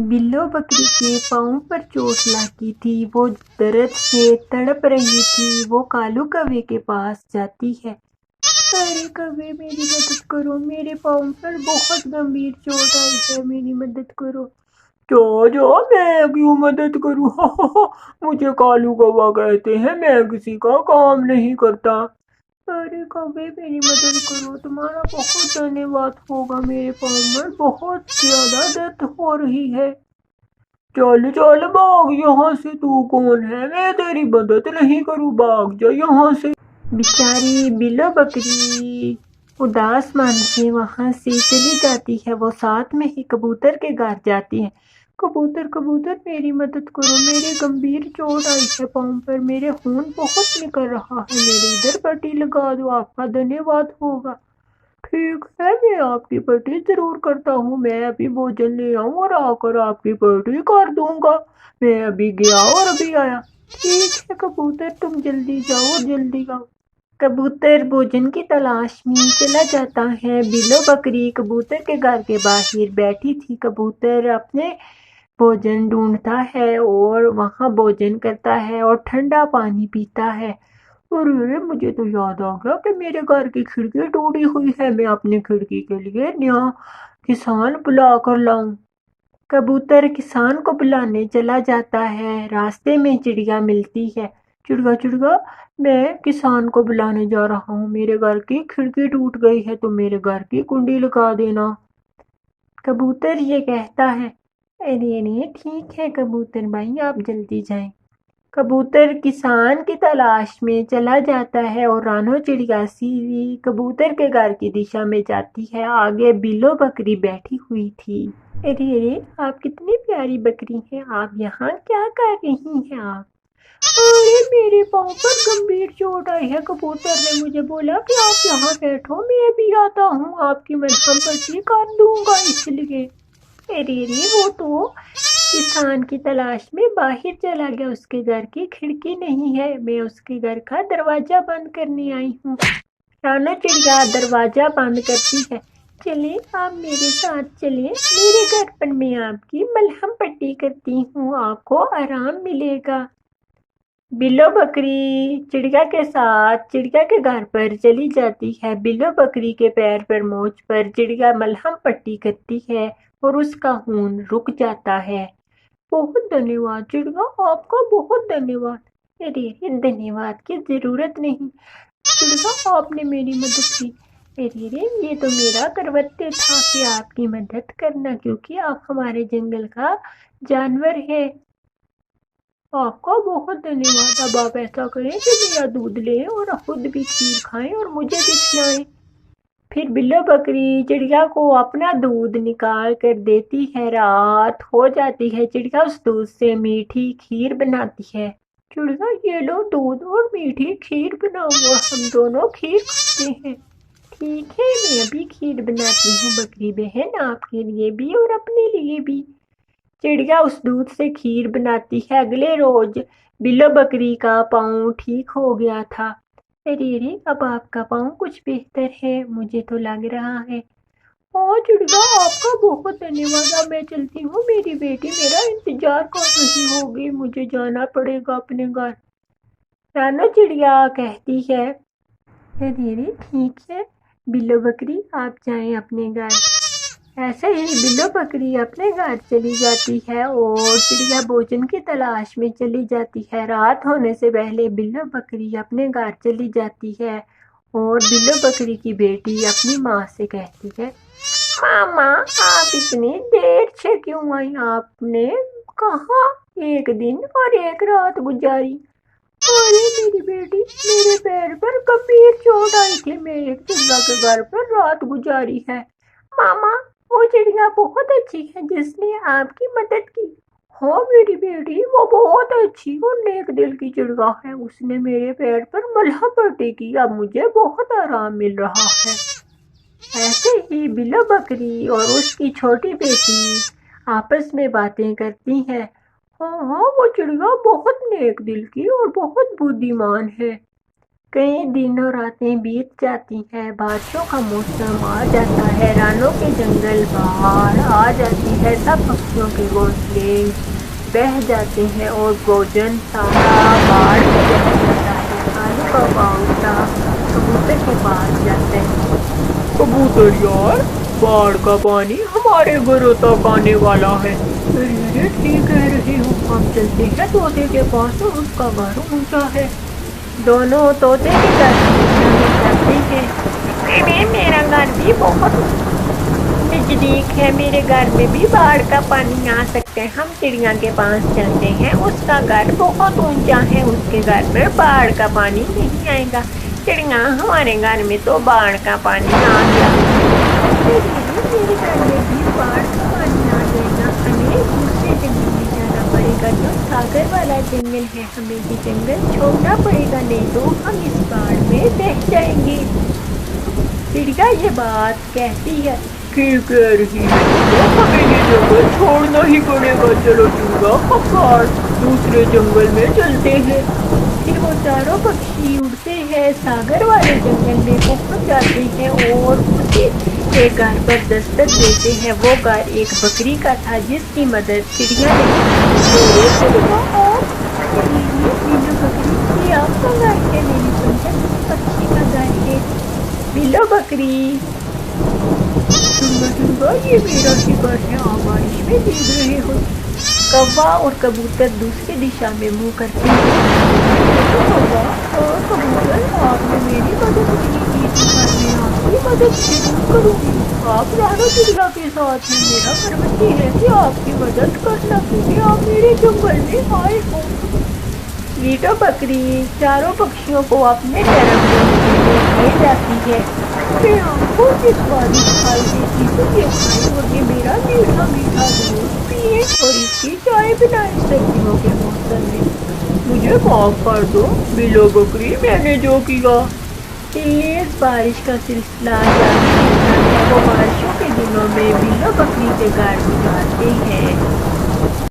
بلو بکری کے پاؤں پر چوٹ لگی تھی، وہ درد سے تڑپ رہی تھی۔ وہ کالو کوے کے پاس جاتی ہے۔ ارے کوے، میری مدد کرو، میرے پاؤں پر بہت گمبھیر چوٹ آئی ہے، میری مدد کرو۔ جا میں کیوں مدد کروں؟ مجھے کالو کوا کہتے ہیں، میں کسی کا کام نہیں کرتا۔ ارے کوے، میری مدد کرو، تمہارا بہت دھنیہ واد ہوگا، میرے پاؤں میں بہت زیادہ درد ہو رہی ہے۔ چل چل بھاگ یہاں سے، تو کون ہے؟ میں تیری مدد نہیں کروں، بھاگ جا یہاں سے۔ بیچاری بلو بکری اداس من سے وہاں سے چلی جاتی ہے۔ وہ ساتھ میں ہی کبوتر کے گھر جاتی ہے۔ کبوتر کبوتر، میری مدد کرو، میرے گمبھیر چوٹ آئی ہے پاؤں پر، میرے خون بہت نکل رہا ہے، میرے ادھر پٹی لگا دو، آپ کا دھنیہ واد ہوگا۔ ٹھیک ہے، میں آپ کی پٹی ضرور کرتا ہوں، میں ابھی بھوجن لے آؤں اور آ کر آپ کی پٹی کر دوں گا۔ میں ابھی گیا اور ابھی آیا۔ ٹھیک ہے کبوتر، تم جلدی جاؤ اور جلدی آؤ۔ کبوتر بھوجن کی تلاش میں چلا جاتا ہے۔ بلو بکری کبوتر کے گھر کے باہر بیٹھی تھی۔ کبوتر اپنے بھوجن ڈھونڈتا ہے اور وہاں بھوجن کرتا ہے اور ٹھنڈا پانی پیتا ہے۔ ارے مجھے تو یاد آ گیا کہ میرے گھر کی کھڑکی ٹوٹی ہوئی ہے، میں اپنی کھڑکی کے لیے نیا کسان بلا کر لاؤں۔ کبوتر کسان کو بلانے چلا جاتا ہے۔ راستے میں چڑیا ملتی ہے۔ چڑیا چڑیا، میں کسان کو بلانے جا رہا ہوں، میرے گھر کی کھڑکی ٹوٹ گئی ہے، تو میرے گھر کی کنڈی لگا دینا۔ کبوتر یہ کہتا ہے، ارے ٹھیک ہے کبوتر بھائی، آپ جلدی جائیں۔ کبوتر کسان کی تلاش میں چلا جاتا ہے اور رانو چڑیا سیدھی کبوتر کے گھر کی دشا میں جاتی ہے۔ آگے بلو بکری بیٹھی ہوئی تھی۔ ارے آپ کتنی پیاری بکری ہیں، آپ یہاں کیا کر رہی ہیں آپ؟ ارے میرے پاؤں پر گمبھیر چوٹ آئی ہے، کبوتر نے مجھے بولا کہ آپ یہاں بیٹھو، میں بھی آتا ہوں، آپ کی مرہم پٹی کر دوں گا اس لیے۔ ارے وہ تو کسان کی تلاش میں باہر چلا گیا، اس کے گھر کی کھڑکی نہیں ہے، میں اس کے گھر کا دروازہ بند کرنے آئی ہوں۔ رانو چڑیا دروازہ بند کرتی ہے۔ چلیں آپ میرے ساتھ چلیں، میرے گھر پر میں آپ کی ملہم پٹی کرتی ہوں، آپ کو آرام ملے گا۔ بلو بکری چڑیا کے ساتھ چڑیا کے گھر پر چلی جاتی ہے۔ بلو بکری کے پیر پر مونچھ پر چڑیا ملہم پٹی کرتی ہے اور اس کا خون رک جاتا ہے۔ بہت دھنیہ واد چڑیا، آپ کا بہت دھنیہ واد۔ ارے دھنیہ واد کی ضرورت نہیں چڑیا، آپ نے میری مدد کی۔ ارے یہ تو میرا کروتیہ تھا کہ آپ کی مدد کرنا، کیونکہ آپ ہمارے جنگل کا جانور ہے۔ آپ کا بہت دھنیہ واد۔ اب آپ ایسا کریں کہ میرا دودھ لیں اور خود بھی کھیر کھائیں اور مجھے بھی کھلائیں۔ پھر بلو بکری چڑیا کو اپنا دودھ نکال کر دیتی ہے۔ رات ہو جاتی ہے، چڑیا اس دودھ سے میٹھی کھیر بناتی ہے۔ چڑیا یہ لو دودھ اور میٹھی کھیر بناؤ اور ہم دونوں کھیر کھاتے ہیں۔ ٹھیک ہے، میں ابھی کھیر بناتی ہوں بکری بہن، آپ کے لیے بھی اور اپنے لیے بھی۔ چڑیا اس دودھ سے کھیر بناتی ہے۔ اگلے روز بلو بکری کا پاؤں ٹھیک ہو گیا تھا۔ ارے اب آپ کا پاؤں کچھ بہتر ہے، مجھے تو لگ رہا ہے۔ چڑیا آپ کا بہت دھنیہ واد، اب میں چلتی ہوں، میری بیٹی میرا انتظار کر رہی ہوگی، مجھے جانا پڑے گا اپنے گھر۔ رانو چڑیا کہتی ہے، ارے ٹھیک ہے بلو بکری، آپ جائیں اپنے گھر۔ ایسے ہی بلو بکری اپنے گھر چلی جاتی ہے اور چڑیا بھوجن کی تلاش میں چلی جاتی ہے۔ رات ہونے سے پہلے بلو بکری اپنے گھر چلی جاتی ہے اور بلو بکری کی بیٹی اپنی ماں سے کہتی ہے، ماما آپ اتنی دیر سے کیوں آئی؟ آپ نے کہاں ایک دن اور ایک رات گزاری؟ ارے میری بیٹی، میرے پیر پر گمبھیر چوٹ آئی تھی، میں ایک چڑیا کے گھر پر رات گزاری ہے۔ ماما وہ چڑیا بہت اچھی ہے جس نے آپ کی مدد کی۔ ہاں میری بیٹی، وہ بہت اچھی اور نیک دل کی چڑیا ہے، اس نے میرے پیر پر ملہم پٹی کی، اب مجھے بہت آرام مل رہا ہے۔ ایسے ہی بلو بکری اور اس کی چھوٹی بیٹی آپس میں باتیں کرتی ہیں۔ ہاں وہ چڑیا بہت نیک دل کی اور بہت بدھیمان ہے۔ کئی دن اور راتیں بیت جاتی ہیں، بارشوں کا موسم آ جاتا ہے، رانوں کے جنگل باہر آ جاتی ہے، سب پکشیوں کے گھونسلے بہہ جاتے ہیں اور بھوجن سارا باڑھ میں بہہ جاتا ہے۔ کالو کا باؤٹا کبوتر کے پاس جاتا ہے۔ کبوتر یار، باڑھ کا پانی ہمارے گھروں تک آنے والا ہے۔ ارے ٹھیک کہہ رہی ہو، ہم چلتے ہیں طوطے کے پاس اور اس کا گھر اونچا ہے۔ دونوں طوطے کے گھر کی دشا میں جاتے ہیں۔ میرا گھر بھی بہت نزدیک ہے، میرے گھر میں بھی باڑھ کا پانی آ سکتا ہے۔ ہم چڑیا کے پاس چلتے ہیں، اس کا گھر بہت اونچا ہے، اس کے گھر میں باڑھ کا پانی نہیں آئے گا۔ چڑیا، ہمارے گھر میں تو باڑھ کا پانی آ گیا۔ میرے گھر میں بھی باڑھ کا پانی آ جائے گا، ہمیں دوسرے جنگل میں جانا پڑے گا جو ساگر والا جنگل ہے، ہمیں یہ جنگل چھوڑنا پڑے گا، نہیں تو ہم اس باڑھ میں بہہ جائیں گے۔ چڑیا یہ بات کہتی ہے۔ ٹھیک کہہ رہی ہے، ہمیں یہ جنگل چھوڑنا ہی پڑے گا، چلو چڑیا ہم باہر دوسرے جنگل میں چلتے ہیں۔ پھر وہ چاروں پکشی اڑتے ہیں، ساگر والے جنگل میں پہنچ جاتے ہیں اور اسی ایک گھر پر دستک دیتے ہیں۔ وہ گھر ایک بکری کا تھا جس کی مدد چڑیا نے بلو بکری، یہ آپ کا گھر ہے؟ میں نے سمجھا کسی پکشی کا گھر ہے۔ بلو بکری، چڑیا یہ میرا ہی گھر ہے، آپ بارش میں بھیگ رہے ہو۔ کوا اور کبوتر دوسری دشا میں منہ کرتے ہیں۔ کوا اور کبوتر، آپ نے میری مدد نہیں کی تھی پر میں آپ کی مدد ضرور کروں گی۔ آپ رانو چڑیا کے ساتھ ہیں، میرا فرض یہ ہے کہ آپ کی مدد کرنا کیونکہ آپ میرے جنگل میں آئے ہو۔ لیٹو بکری چاروں پکشیوں کو اپنے گرم گھونسلے میں لے جاتی ہے۔ میں آپ کو یہ سوادشٹ پھل دیتی ہوں، یہ کھائیں اور یہ میرا میٹھا میٹھا دودھ پیئیں اور اس کی چائے بنائیں سردیوں کے موسم میں۔ مجھے معاف کر دو بلو بکری، میں نے جو کیا۔ تیز بارش کا سلسلہ جاری رہتا ہے، وہ بارشوں کے دنوں میں بلو بکری کے گھر گزارتے ہیں۔